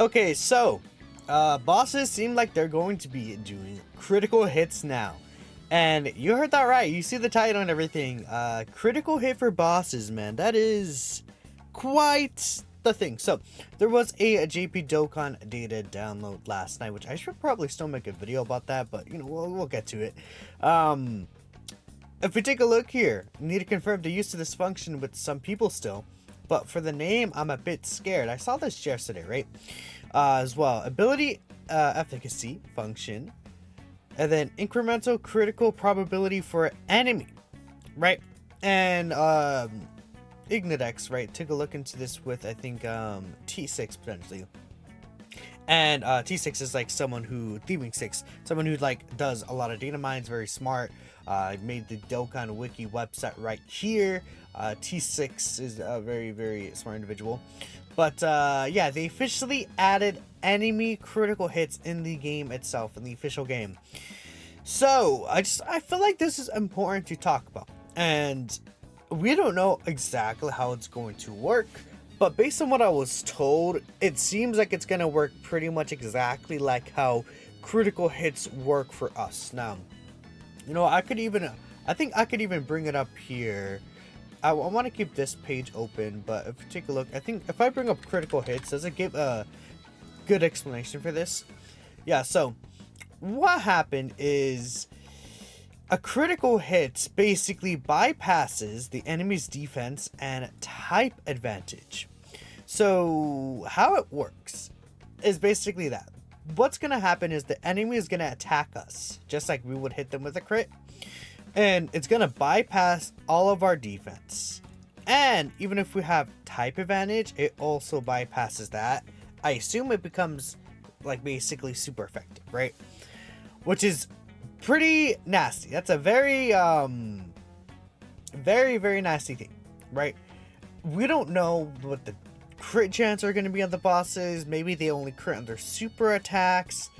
Okay, so bosses seem like they're going to be doing critical hits now. And you heard that right. You see the title and everything. Critical hit for bosses, man. That is quite the thing. So there was a JP Dokkan data download last night, which I should probably still make a video about that, but you know, we'll get to it. If we take a look here, need to confirm the use of this function with some people still. But for the name, I'm a bit scared. I saw this yesterday, right? As well. Ability efficacy function. And then incremental critical probability for enemy. Right? And Ignidex, right? Take a look into this with, I think, T6 potentially. And T6 is like someone who, Thieving 6, someone who like does a lot of data mines, very smart. Made the Dokkan wiki website right here. T6 is a very, very smart individual. But yeah, they officially added enemy critical hits in the game itself, in the official game. So I feel like this is important to talk about. And we don't know exactly how it's going to work. But based on what I was told, it seems like it's going to work pretty much exactly like how critical hits work for us. Now, you know, I think I could even bring it up here. I want to keep this page open, but if you take a look, I think if I bring up critical hits, does it give a good explanation for this? Yeah, so what happened is a critical hit basically bypasses the enemy's defense and type advantage. So how it works is basically that. What's going to happen is the enemy is going to attack us, just like we would hit them with a crit. And it's going to bypass all of our defense. And even if we have type advantage, it also bypasses that. I assume it becomes like basically super effective, right? Which is pretty nasty. That's a very, very nasty thing, right? We don't know what the crit chance are going to be on the bosses. Maybe they only crit on their super attacks.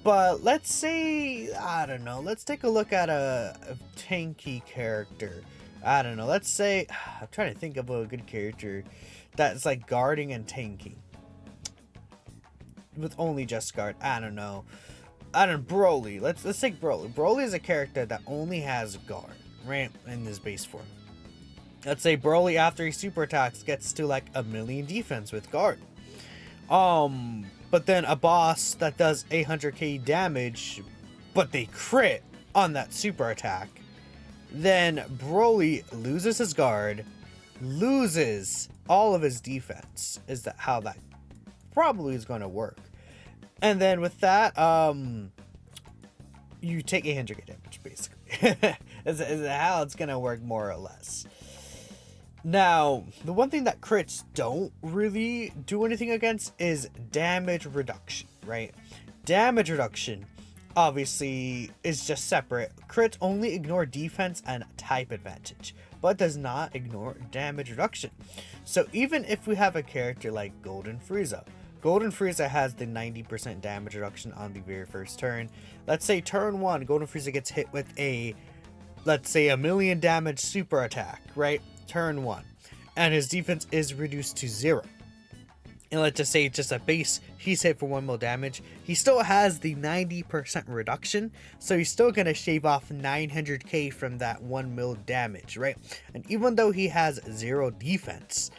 But let's say, I don't know, let's take a look at a tanky character. I don't know, let's say, I'm trying to think of a good character that's like guarding and tanking. With only just guard, I don't know, Broly. Let's take Broly. Broly is a character that only has guard, right, in this base form. Let's say Broly, after he super attacks, gets to like 1,000,000 defense with guard. But then a boss that does 800k damage, but they crit on that super attack, then Broly loses his guard, loses all of his defense. Is that how that probably is going to work? And then with that, you take 800k damage, basically. is how it's going to work, more or less. Now, the one thing that crits don't really do anything against is damage reduction, right? Damage reduction, obviously, is just separate. Crits only ignore defense and type advantage, but does not ignore damage reduction. So even if we have a character like Golden Frieza, Golden Frieza has the 90% damage reduction on the very first turn. Let's say turn 1, Golden Frieza gets hit with a, let's say, 1,000,000 damage super attack, right? Turn 1, and his defense is reduced to 0. And let's just say it's just a base, he's hit for 1 mil damage. He still has the 90% reduction, so he's still gonna shave off 900k from that 1 mil damage, right? And even though he has 0 defense,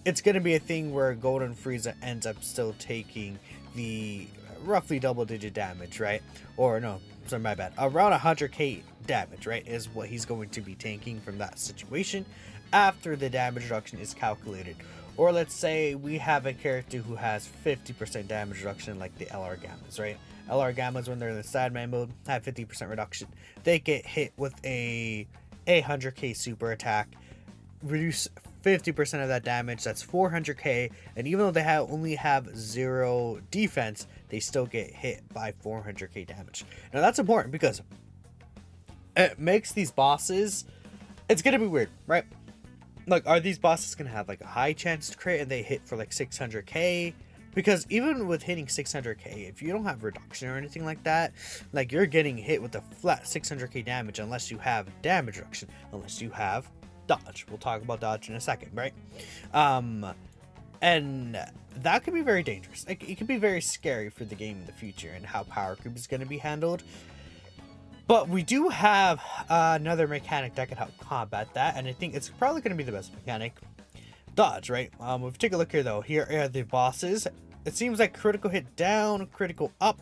it's gonna be a thing where Golden Frieza ends up still taking the roughly double-digit damage, right? Or no, sorry, my bad. Around 100k damage, right, is what he's going to be tanking from that situation after the damage reduction is calculated. Or let's say we have a character who has 50% damage reduction, like the LR Gammas, right? LR Gammas, when they're in the Sadman mode, have 50% reduction. They get hit with a 100k super attack, reduce 50% of that damage, that's 400k, and even though they only have 0 defense, they still get hit by 400k damage. Now that's important because it makes these bosses, it's gonna be weird, right? Like, are these bosses gonna have like a high chance to crit and they hit for like 600k? Because even with hitting 600k, if you don't have reduction or anything like that, like, you're getting hit with a flat 600k damage unless you have damage reduction, unless you have dodge. We'll talk about dodge in a second, right? And that could be very dangerous. It could be very scary for the game in the future and how power creep is going to be handled. But we do have another mechanic that can help combat that, and I think it's probably going to be the best mechanic. Dodge, right? If you take a look here, though, here are the bosses. It seems like critical hit down, critical up.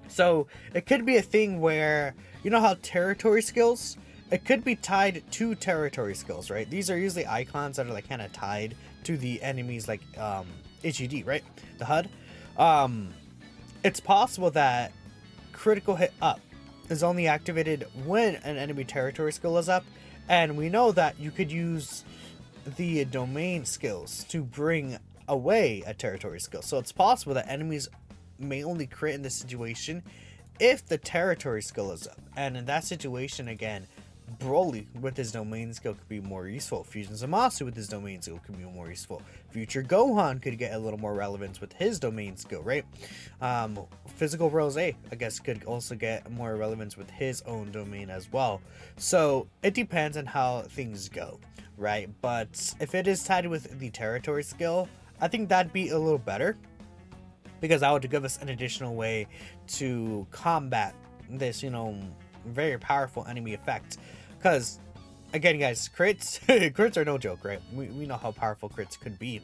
So it could be a thing where, you know how territory skills? It could be tied to territory skills, right? These are usually icons that are like kind of tied to the enemies, like HUD, right? The HUD. It's possible that critical hit up is only activated when an enemy territory skill is up, and we know that you could use the domain skills to bring away a territory skill. So it's possible that enemies may only crit in this situation if the territory skill is up, and in that situation, again, Broly with his domain skill could be more useful. Fusion Zamasu with his domain skill could be more useful. Future Gohan could get a little more relevance with his domain skill, right? Physical Rose, I guess, could also get more relevance with his own domain as well. So it depends on how things go, right? But if it is tied with the territory skill, I think that'd be a little better, because that would give us an additional way to combat this, you know, very powerful enemy effect. Because again, guys, crits crits are no joke, right? We know how powerful crits could be.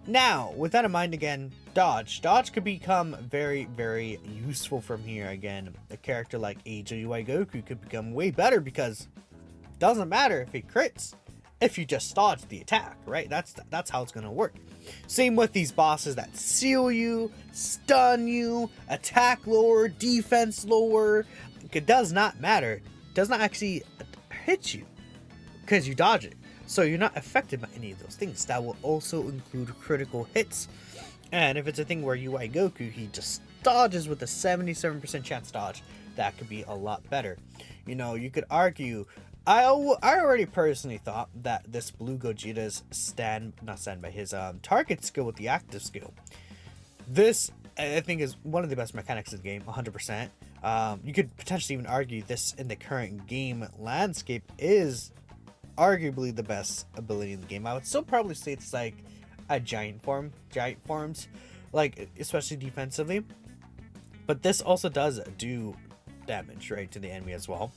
Now, with that in mind, again, dodge could become very, very useful from here. Again, a character like Age of UI Goku could become way better, because it doesn't matter if he crits if you just dodge the attack, right? That's how it's gonna work. Same with these bosses that seal you, stun you, attack lower, defense lower. It does not matter. It does not actually hit you because you dodge it. So you're not affected by any of those things. That will also include critical hits. And if it's a thing where UI Goku, he just dodges with a 77% chance dodge, that could be a lot better. You know, you could argue, I already personally thought that this Blue Gogeta's his target skill with the active skill. This, I think, is one of the best mechanics of the game, 100%. You could potentially even argue this in the current game landscape is arguably the best ability in the game. I would still probably say it's like a giant forms, like especially defensively. But this also does do damage, right, to the enemy as well.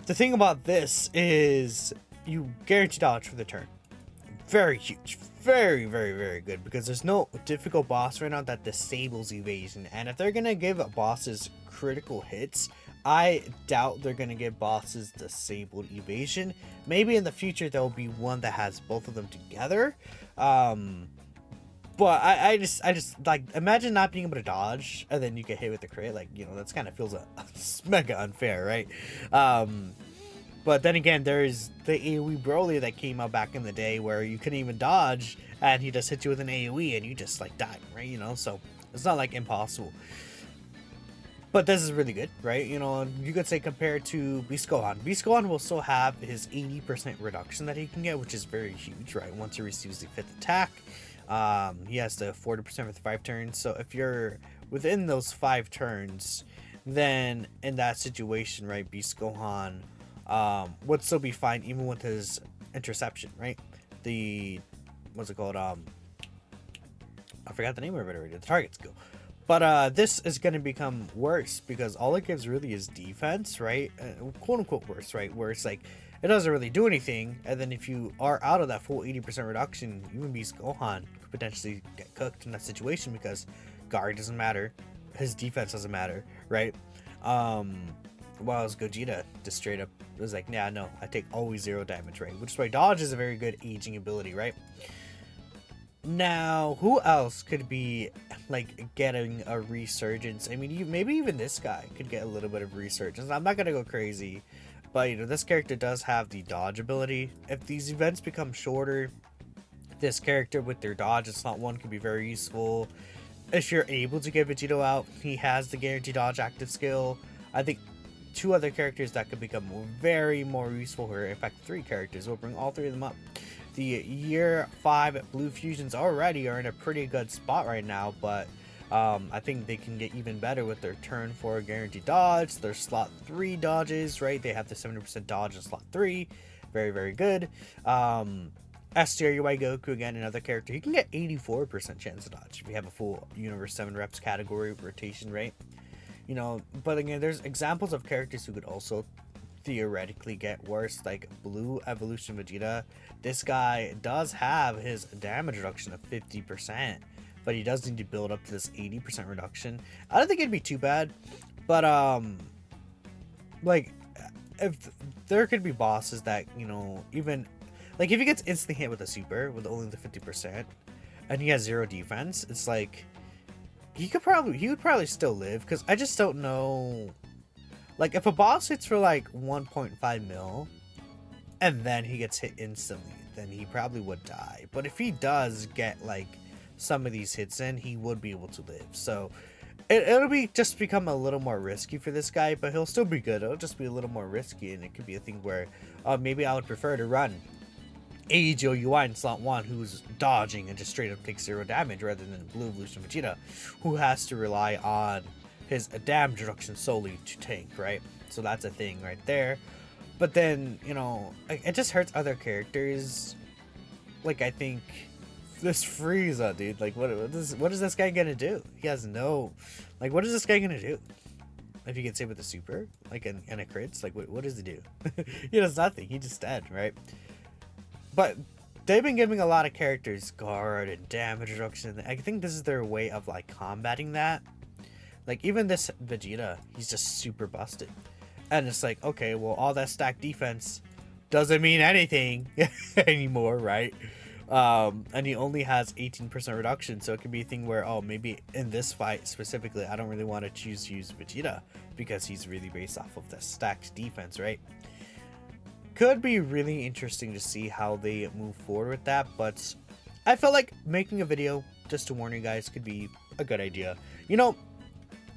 The thing about this is you guarantee dodge for the turn. Very huge. Very, very, very good, because there's no difficult boss right now that disables evasion. And if they're gonna give bosses critical hits, I doubt they're gonna give bosses disabled evasion. Maybe in the future there'll be one that has both of them together. But I just like, imagine not being able to dodge and then you get hit with the crit. Like, you know, that's kind of feels mega unfair, right? But then again, there's the AoE Broly that came out back in the day where you couldn't even dodge and he just hit you with an AoE and you just like died, right? You know, so it's not like impossible. But this is really good, right? You know, you could say compared to Beast Gohan. Beast Gohan will still have his 80% reduction that he can get, which is very huge, right? Once he receives the 5th attack, he has the 40% with 5 turns. So if you're within those 5 turns, then in that situation, right, Beast Gohan would still be fine even with his interception, right? The, what's it called? I forgot the name of it already. The target skill. But this is going to become worse because all it gives really is defense, right? Quote unquote worse, right? Where it's like, it doesn't really do anything. And then if you are out of that full 80% reduction, even Beast Gohan could potentially get cooked in that situation because guard doesn't matter. His defense doesn't matter, right? While Gogeta just straight up was like, nah, no, I take always 0 damage, right? Which is why dodge is a very good aging ability, right? Now, who else could be like getting a resurgence? I mean, maybe even this guy could get a little bit of resurgence. I'm not gonna go crazy, but you know, this character does have the dodge ability. If these events become shorter, this character with their dodge in slot 1 could be very useful. If you're able to get Vegito out, he has the guaranteed dodge active skill. I think 2 other characters that could become very more useful here. In fact, 3 characters. We'll bring all 3 of them up. The year 5 Blue Fusions already are in a pretty good spot right now, but I think they can get even better with their turn 4 guaranteed dodge, their slot 3 dodges, right? They have the 70% dodge in slot 3. Very, very good. STRUI Goku, again, another character. He can get 84% chance to dodge if you have a full Universe 7 reps category rotation rate. You know, but again, there's examples of characters who could also theoretically get worse, like Blue Evolution Vegeta. This guy does have his damage reduction of 50%, but he does need to build up to this 80% reduction. I don't think it'd be too bad, but like, if there could be bosses that, you know, even like if he gets instantly hit with a super with only the 50% and he has 0 defense, it's like he would probably still live, because I just don't know. Like, if a boss hits for like 1.5 mil and then he gets hit instantly, then he probably would die. But if he does get like some of these hits in, he would be able to live. So it'll be just become a little more risky for this guy, but he'll still be good. It'll just be a little more risky, and it could be a thing where maybe I would prefer to run AEGOUI in slot 1, who's dodging and just straight up takes 0 damage, rather than Blue Evolution Vegeta, who has to rely on his damage reduction solely to tank, right? So that's a thing right there. But then, you know, it just hurts other characters. Like, I think this Frieza, dude, like, what is this guy gonna do? He has no, like, what is this guy gonna do if he gets hit with a super, like, and a crits? Like, what does he do? He does nothing. He just dead, right? But they've been giving a lot of characters guard and damage reduction. I think this is their way of like combating that. Like, even this Vegeta, he's just super busted, and it's like, okay, well, all that stacked defense doesn't mean anything anymore, right? And he only has 18% reduction, so it could be a thing where, oh, maybe in this fight specifically, I don't really want to use Vegeta because he's really based off of the stacked defense, right? Could be really interesting to see how they move forward with that, but I felt like making a video just to warn you guys could be a good idea. You know,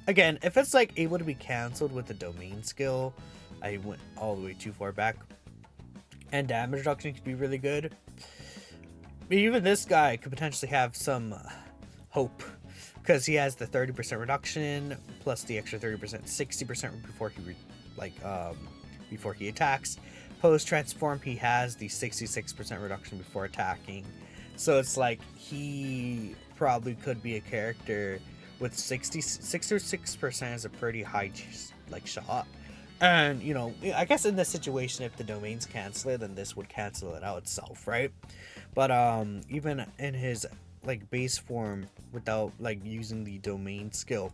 again, if it's like able to be cancelled with the domain skill, I went all the way too far back, and damage reduction could be really good. But even this guy could potentially have some hope, because he has the 30% reduction plus the extra 30%, 60% before he before he attacks. Post transform, he has the 66% reduction before attacking. So it's like he probably could be a character with 66% is a pretty high like shot. And, you know, I guess in this situation, if the domains cancel it, then this would cancel it out itself, right? But even in his like base form, without like using the domain skill,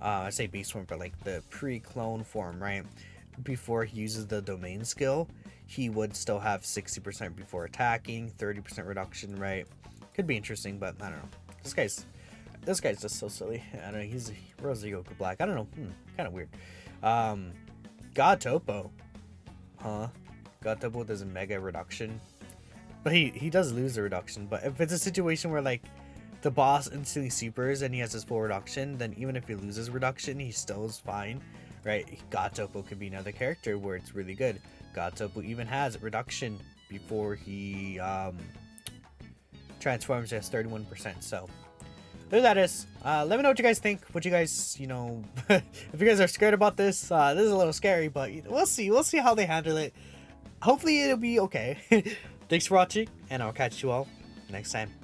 I say base form, but like the pre-clone form, right? Before he uses the domain skill, he would still have 60% before attacking, 30% reduction, right? Could be interesting, but I don't know. This guy's just so silly. I don't know. He's Rosy Goku Black. I don't know. Kind of weird. God Topo, huh? God Topo does a mega reduction, but he does lose the reduction. But if it's a situation where like the boss instantly supers and he has his full reduction, then even if he loses reduction, he still is fine, right? God Topo could be another character where it's really good. God Topo even has reduction before he transforms as 31%. So there that is. Let me know what you guys think. What you guys, you know, if you guys are scared about this, this is a little scary, but we'll see. We'll see how they handle it. Hopefully it'll be okay. Thanks for watching, and I'll catch you all next time.